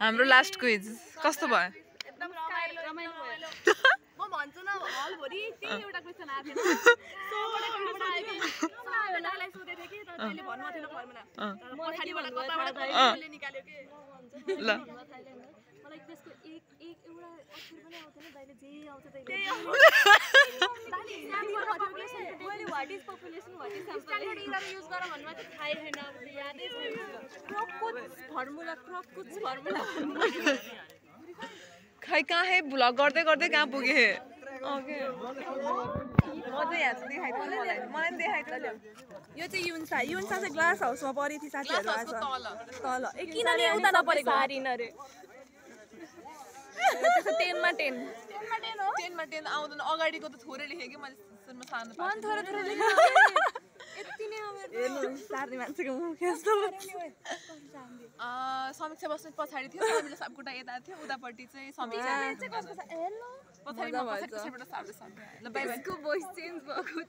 हाम्रो last quiz कस्तो भयो? एकदम रमाइलो भयो म भन्छु न हल भरि त्यही एउटा क्वेशन आएको थिएन सोलाई सोधे थिए कि तर तैले भन्नु थिएन फर्मुला तर पछाडीबाट कताबाट मैले निकाल्यो के ल मलाई त्यसको एक एउटा अक्षर पनि आउँदैन दाइले जे आउँछ मैले what is population what is standard error use गर भन्नुमा चाहिँ थाहै छैन अब यादै छैन क्रककुच फर्मुला खै कहाँ है भ्लग गर्दै गर्दै कहाँ पुगे ओके म चाहिँ यहाँ देखाइदिन्छु मलाई पनि देखाइदिनु यो चाहिँ युन्सा चाहिँ ग्लास हाउसमा पढे थियो साथीहरु आज तल ए किन नि उता नपरेको सारिन रे त्यसको 10 मा 10 10 मा 10 आउँदैन अगाडिको त थोरै लेखे कि मैले सुनमा सार्नु मन थोरै लेख्नु यति नै हो मेरो सार्ने मान्छेको मुख यस्तो समीक्षा बस्नु पछाडी थियो हामीले सापकोटा यता थियो उतापट्टि चाहिँ समीक्षा हेलो पछाडि पछाडिबाट सार्दै ल बाइ बाइ भोइस चेन्ज भएको